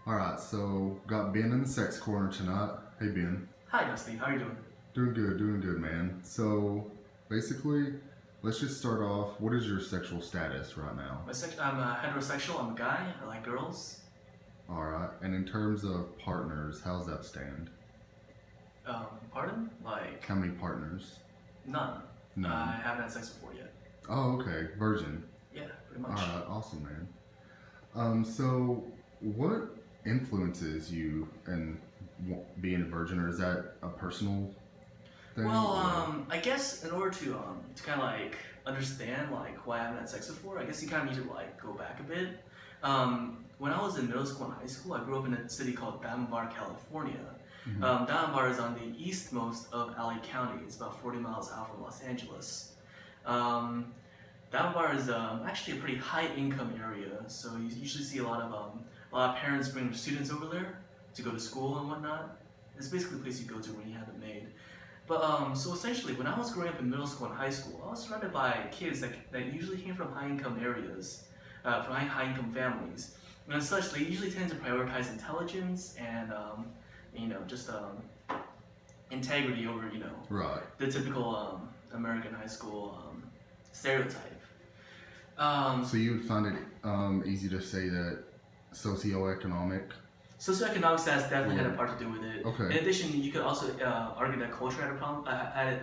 All right, so got Ben in the sex corner tonight. Hey Ben, Hi, Dusty. How are you doing? doing good, man. So basically, let's just start off. What is your sexual status right now? I'm heterosexual. I'm a guy. I like girls. All right, and in terms of partners, how's that stand? Pardon? Like How many partners? none. I None. haven't had sex before yet. Oh, okay, virgin. Yeah, pretty All much. right, awesome, man. So what influences you in being a virgin, or is that a personal thing? Well, Or? I guess in order to kind of like understand like why I haven't had sex before, I guess you kind of need to like go back a bit. When I was in middle school and high school, I grew up in a city called Bar, California. Mhm. Bar is on the eastmost of LA County. It's about 40 miles out from Los Angeles. Um, Bar is actually a pretty high income area, so you usually see a lot of parents bring their students over there to go to school and whatnot. It's basically the place you go to when you have it made. But so essentially, when I was growing up in middle school and high school, I was surrounded by kids that usually came from high income areas, from high income families, and as such, they usually tend to prioritize intelligence and just integrity over Right. the typical American high school stereotype. So you would find it easy to say that socioeconomic. Socioeconomic status definitely had a part to do with it. Okay. In addition, you could also argue that culture had a problem, had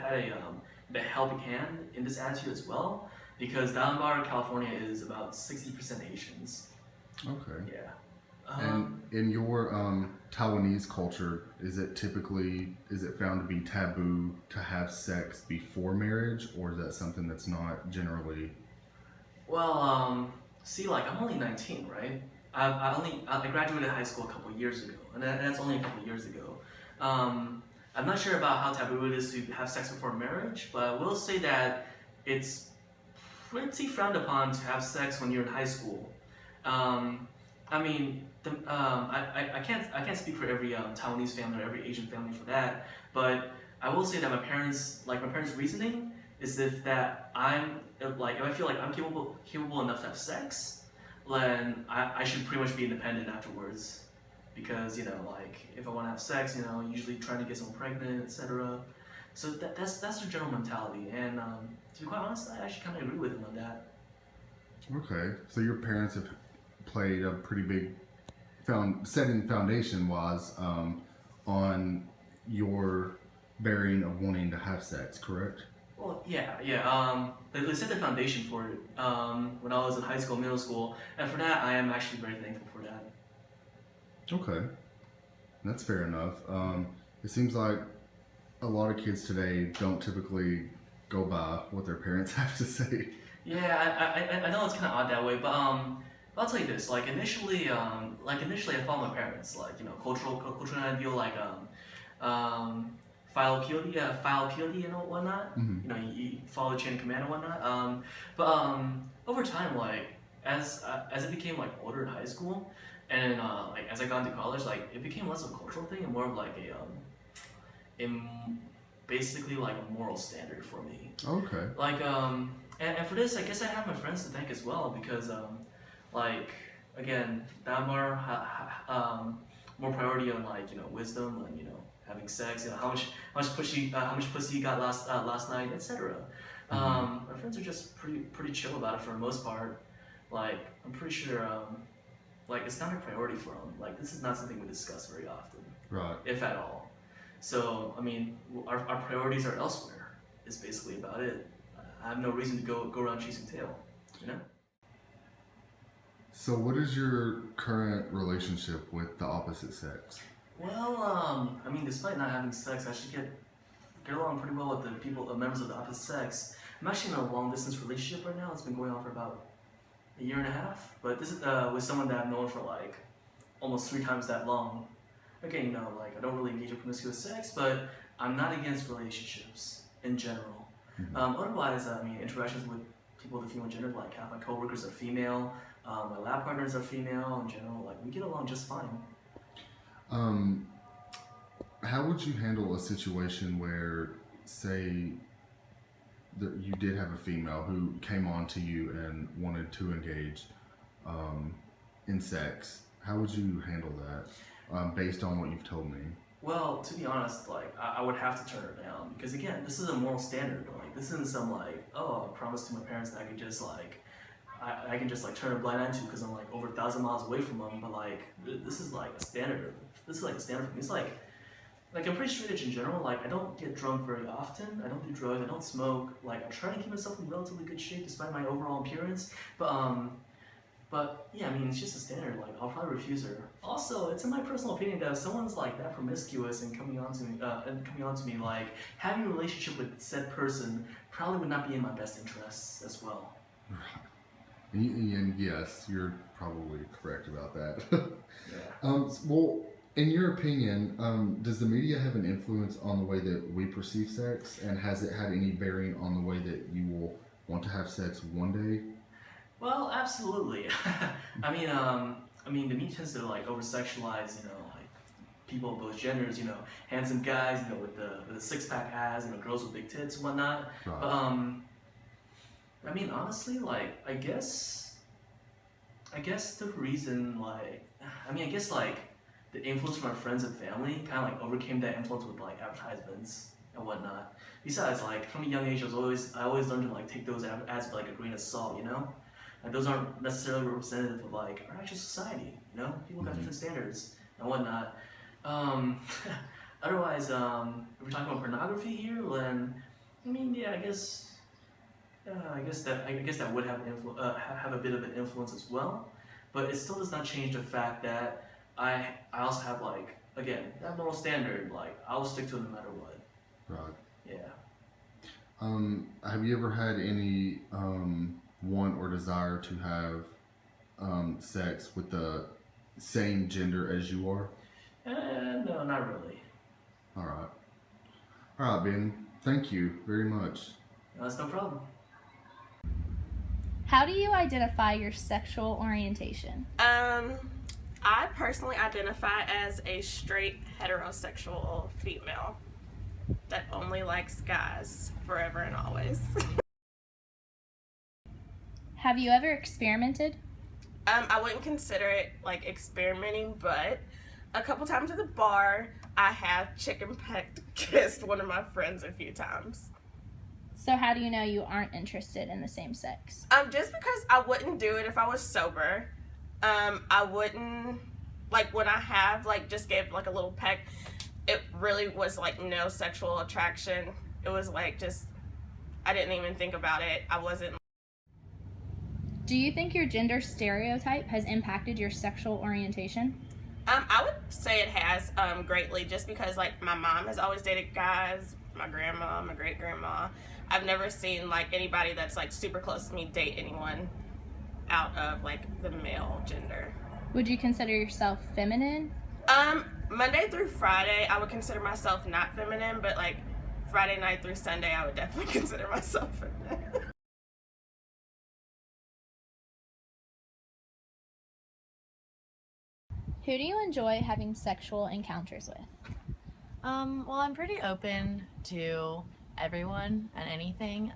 a helping hand in this attitude as well, because Bar, California is about 60% Asians. Okay. Yeah. And in your Taiwanese culture, is it found to be taboo to have sex before marriage, or is that something that's not generally? Well, see, like I'm only 19, right? I graduated high school a couple years ago, and that's only a couple years ago. I'm not sure about how taboo it is to have sex before marriage, but I will say that it's pretty frowned upon to have sex when you're in high school. I mean, I can't speak for every Taiwanese family or every Asian family for that, but I will say that my parents' reasoning is if that if I feel like I'm capable enough to have sex, then I should pretty much be independent afterwards, because like if I want to have sex, usually trying to get someone pregnant, etc. So that's their general mentality, and to be quite honest, I actually kind of agree with them on that. Okay, so your parents have played a pretty big setting foundation wise on your bearing of wanting to have sex, correct? Well, yeah. They set the foundation for it when I was in high school, middle school, and for that, I am actually very thankful for that. Okay, that's fair enough. It seems like a lot of kids today don't typically go by what their parents have to say. Yeah, I know it's kind of odd that way, but I'll tell you this. Initially, I followed my parents. Like, cultural ideal, like file purity and whatnot. Hmm. You follow the chain of command and whatnot. But over time, like as it became like older in high school, and then like as I got into college, like it became less of a cultural thing and more of like basically like a moral standard for me. Okay. Like and for this, I guess I have my friends to thank as well, because like again, Damar more priority on like wisdom and having sex, how much pussy you got last night, etc. My friends are just pretty chill about it for the most part. Like I'm pretty sure like it's not a priority for them. Like this is not something we discuss very often, Right. if at all. So I mean, our priorities are elsewhere. Is basically about it. I have no reason to go around chasing tail, you know. So, what is your current relationship with the opposite sex? Well, I mean, despite not having sex, I should get along pretty well with the members of the opposite sex. I'm actually in a long distance relationship right now. It's been going on for about a year and a half. But this is with someone that I've known for like almost 3 times that long. Again, like I don't really engage in promiscuous sex, but I'm not against relationships in general. Mhm. Otherwise, I mean, interactions with people of the female gender, like half my coworkers are female, my lab partners are female. In general, like we get along just fine. Um, how would you handle a situation where, say, that you did have a female who came on to you and wanted to engage um, in sex, How would you handle that, based on what you've told me? Well, to be honest, like I would have to turn her down because again, this is a moral standard. Like this isn't some like, oh, I promised to my parents that I could just like I can just like turn a blind eye to because I'm like over 1,000 miles away from them. But like this is like a standard. This is like a standard for me. It's like I'm pretty straight edge in general. Like I don't get drunk very often. I don't do drugs. I don't smoke. Like I try to keep myself in relatively good shape despite my overall appearance. But yeah, I mean it's just a standard. Like I'll probably refuse her. Also, it's in my personal opinion that if someone's like that promiscuous and coming on to me, like having a relationship with said person probably would not be in my best interests as well. And yes, you're probably correct about that. Yeah. Well, in your opinion, does the media have an influence on the way that we perceive sex, and has it had any bearing on the way that you will want to have sex one day? Well, absolutely. I mean, the media tends to like over sexualize, like people of both genders, handsome guys, with the six pack abs, girls with big tits and whatnot. Right. But I mean, honestly, like I guess the reason, like, I guess like the influence from my friends and family kind of like overcame that influence with like advertisements and whatnot. Besides, like from a young age, I always learned to like take those ads with like a grain of salt, Like those aren't necessarily representative of like our actual society, People got different standards and whatnot. Otherwise, if we're talking about pornography here, then yeah, I guess that would have a bit of an influence as well, but it still does not change the fact that I also have like again that moral standard. Like I will stick to it no matter what. Right. Yeah. Have you ever had any want or desire to have sex with the same gender as you are? No, not really. All right. All right, Ben. Thank you very much. No, that's no problem. How do you identify your sexual orientation? I personally identify as a straight heterosexual female that only likes guys forever and always. Have you ever experimented? I wouldn't consider it like experimenting, but a couple times at the bar, I have chicken pecked kissed one of my friends a few times. So how do you know you aren't interested in the same sex? Just because I wouldn't do it if I was sober. I wouldn't, like when I have like just gave like a little peck, it really was like no sexual attraction. It was like just, I didn't even think about it. I wasn't. Do you think your gender stereotype has impacted your sexual orientation? I would say it has greatly, just because like my mom has always dated guys, my grandma, my great grandma. I've never seen like anybody that's like super close to me date anyone out of like the male gender. Would you consider yourself feminine? Monday through Friday, I would consider myself not feminine, but like Friday night through Sunday, I would definitely consider myself feminine. Who do you enjoy having sexual encounters with? Well, I'm pretty open to everyone and anything.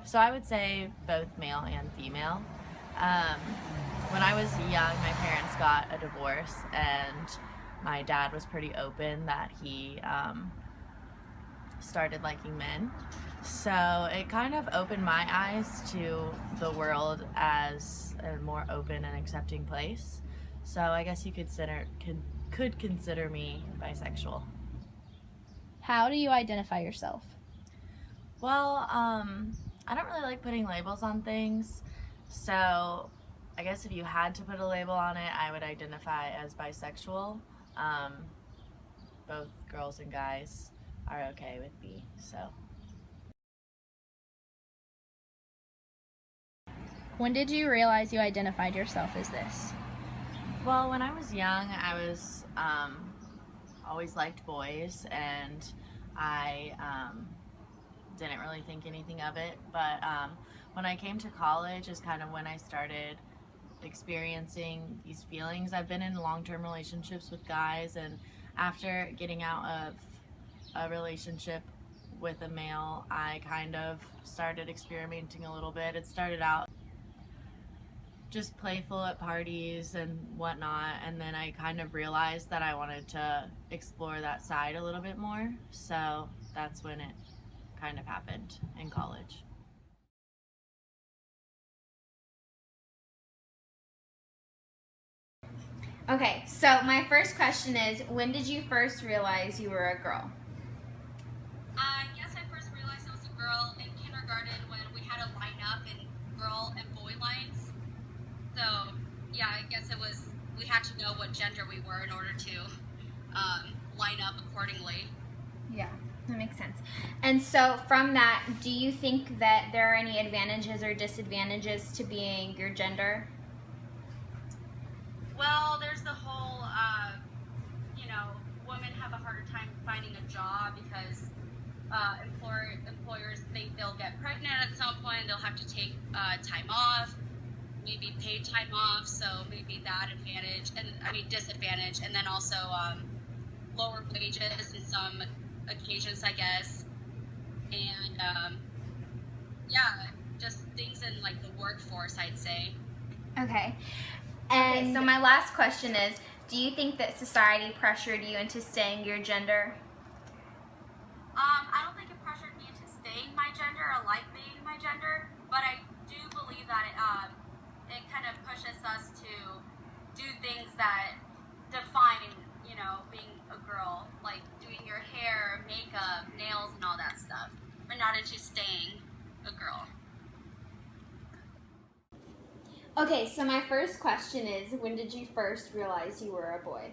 So I would say both male and female. When I was young, my parents got a divorce, and my dad was pretty open that he started liking men. So it kind of opened my eyes to the world as a more open and accepting place. So I guess you could consider me bisexual. How do you identify yourself? Well, I don't really like putting labels on things, so I guess if you had to put a label on it, I would identify as bisexual. Both girls and guys are okay with me, so. When did you realize you identified yourself as this? Well, when I was young, I was always liked boys, and I didn't really think anything of it. But when I came to college is kind of when I started experiencing these feelings. I've been in long-term relationships with guys, and after getting out of a relationship with a male, I kind of started experimenting a little bit. It started out just playful at parties and whatnot, and then I kind of realized that I wanted to explore that side a little bit more, so that's when it kind of happened in college. Okay, so my first question is, when did you first realize you were a girl? I guess I first realized I was a girl in kindergarten when we had to line up in girl and boy lines. So, yeah, I guess we had to know what gender we were in order to line up accordingly. Yeah, that makes sense. And so from that, do you think that there are any advantages or disadvantages to being your gender? Well, there's the whole, women have a harder time finding a job because employers think they'll get pregnant at some point, they'll have to take time off, maybe paid time off, so maybe that disadvantage, and then also lower wages in some occasions, I guess, and just things in like the workforce, I'd say. Okay. And so my last question is, do you think that society pressured you into staying your gender? I don't think it pressured me into staying my gender. I like being my gender, but I do believe that it kind of pushes us to do things that define, being a girl, like doing your hair, makeup, nails, and all that stuff, but not into staying a girl. Okay, so my first question is, when did you first realize you were a boy?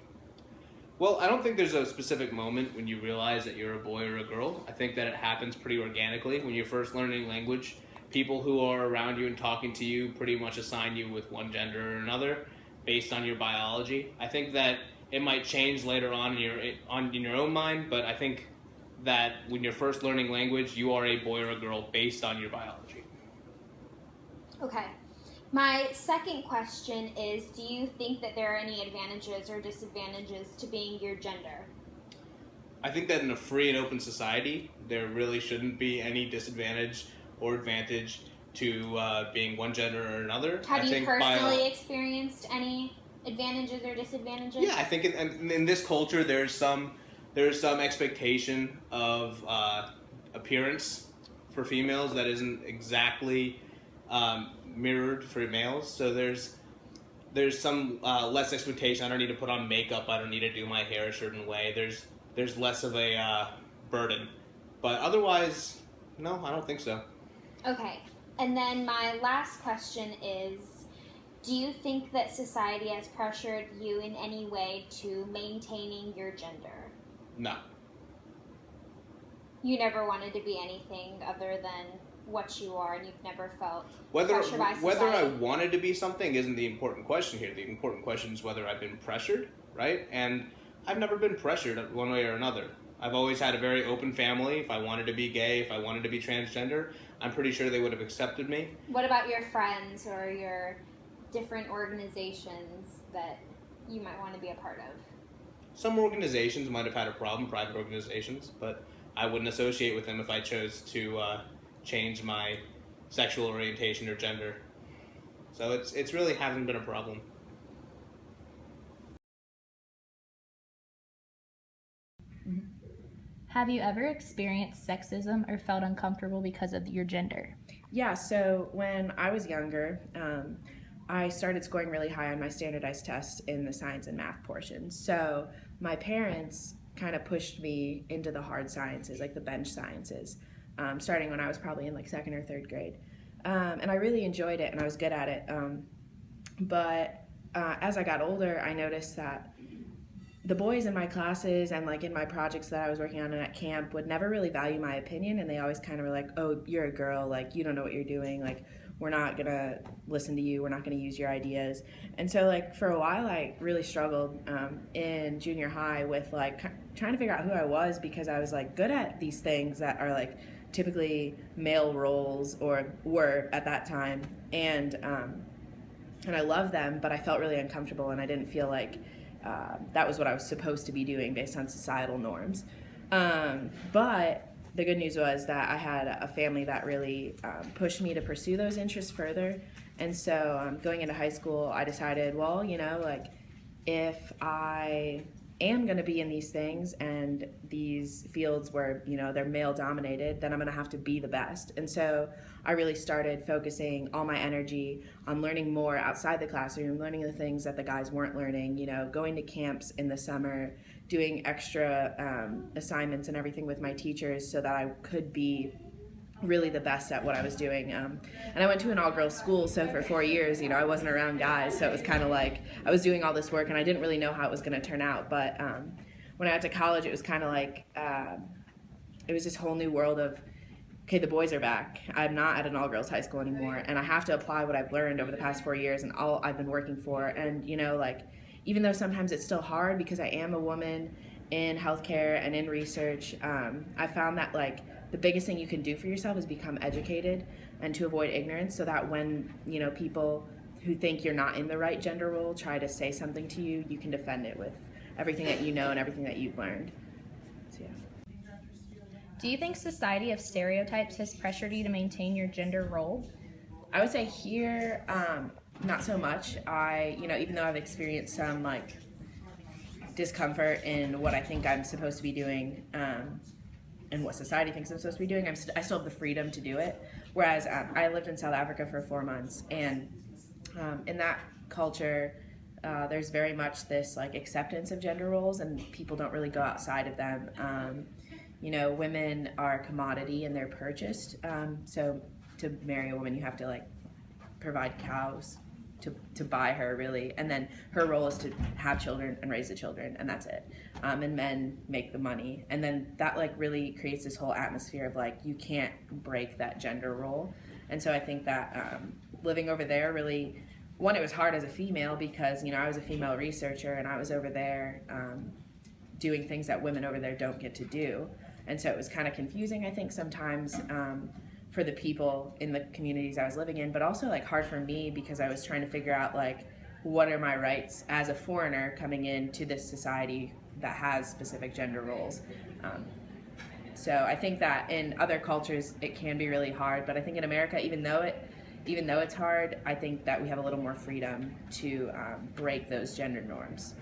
Well, I don't think there's a specific moment when you realize that you're a boy or a girl. I think that it happens pretty organically when you're first learning language. People who are around you and talking to you pretty much assign you with one gender or another based on your biology. I think that it might change later on in your own mind, but I think that when you're first learning language, you are a boy or a girl based on your biology. Okay. My second question is, do you think that there are any advantages or disadvantages to being your gender? I think that in a free and open society, there really shouldn't be any disadvantage or advantage to being one gender or another. Have you personally experienced any advantages or disadvantages? Yeah, I think in this culture, there's some expectation of appearance for females that isn't exactly mirrored for males. So there's some less expectation. I don't need to put on makeup. I don't need to do my hair a certain way. There's less of a burden. But otherwise, no, I don't think so. Okay. And then my last question is, do you think that society has pressured you in any way to maintaining your gender? No. You never wanted to be anything other than what you are, and you've never felt whether pressured by society? Whether I wanted to be something isn't the important question here. The important question is whether I've been pressured, right? And I've never been pressured one way or another. I've always had a very open family. If I wanted to be gay, if I wanted to be transgender, I'm pretty sure they would have accepted me. What about your friends or your different organizations that you might want to be a part of? Some organizations might have had a problem, private organizations, but I wouldn't associate with them if I chose to change my sexual orientation or gender. So it's really hasn't been a problem. Have you ever experienced sexism or felt uncomfortable because of your gender? Yeah, so when I was younger, I started scoring really high on my standardized test in the science and math portion. So my parents kind of pushed me into the hard sciences, like the bench sciences, starting when I was probably in like second or third grade. And I really enjoyed it and I was good at it. But as I got older, I noticed that the boys in my classes and like in my projects that I was working on at camp would never really value my opinion, and they always kind of were like, oh, you're a girl, like you don't know what you're doing, like we're not gonna listen to you, we're not gonna use your ideas. And so like for a while I really struggled in junior high with like trying to figure out who I was, because I was like good at these things that are like typically male roles or were at that time, and I loved them, but I felt really uncomfortable and I didn't feel like that was what I was supposed to be doing based on societal norms. But the good news was that I had a family that really pushed me to pursue those interests further. And so going into high school, I decided, well, like if I am going to be in these things and these fields where, they're male dominated, then I'm going to have to be the best. And so I really started focusing all my energy on learning more outside the classroom, learning the things that the guys weren't learning, going to camps in the summer, doing extra assignments and everything with my teachers so that I could be really the best at what I was doing. And I went to an all-girls school, so for 4 years, I wasn't around guys, so it was kind of like I was doing all this work and I didn't really know how it was going to turn out. But when I got to college, it was kind of like it was this whole new world of, okay, the boys are back. I'm not at an all-girls high school anymore, and I have to apply what I've learned over the past 4 years and all I've been working for. And even though sometimes it's still hard because I am a woman in healthcare and in research, I found that the biggest thing you can do for yourself is become educated and to avoid ignorance, so that when people who think you're not in the right gender role try to say something to you, you can defend it with everything that you know and everything that you've learned. So, yeah. Do you think society of stereotypes has pressured you to maintain your gender role? I would say here, not so much. Even though I've experienced some discomfort in what I think I'm supposed to be doing, and what society thinks I'm supposed to be doing, I still have the freedom to do it. Whereas I lived in South Africa for 4 months, and in that culture, there's very much this acceptance of gender roles, and people don't really go outside of them. Women are a commodity and they're purchased. So to marry a woman, you have to provide cows to buy her, really, and then her role is to have children and raise the children, and that's it. And men make the money, and then that really creates this whole atmosphere of you can't break that gender role. And so I think that living over there really, one, it was hard as a female because I was a female researcher and I was over there doing things that women over there don't get to do, and so it was kind of confusing, I think, sometimes for the people in the communities I was living in, but also hard for me because I was trying to figure out what are my rights as a foreigner coming into this society that has specific gender roles. So I think that in other cultures it can be really hard, but I think in America, even though it's hard, I think that we have a little more freedom to break those gender norms.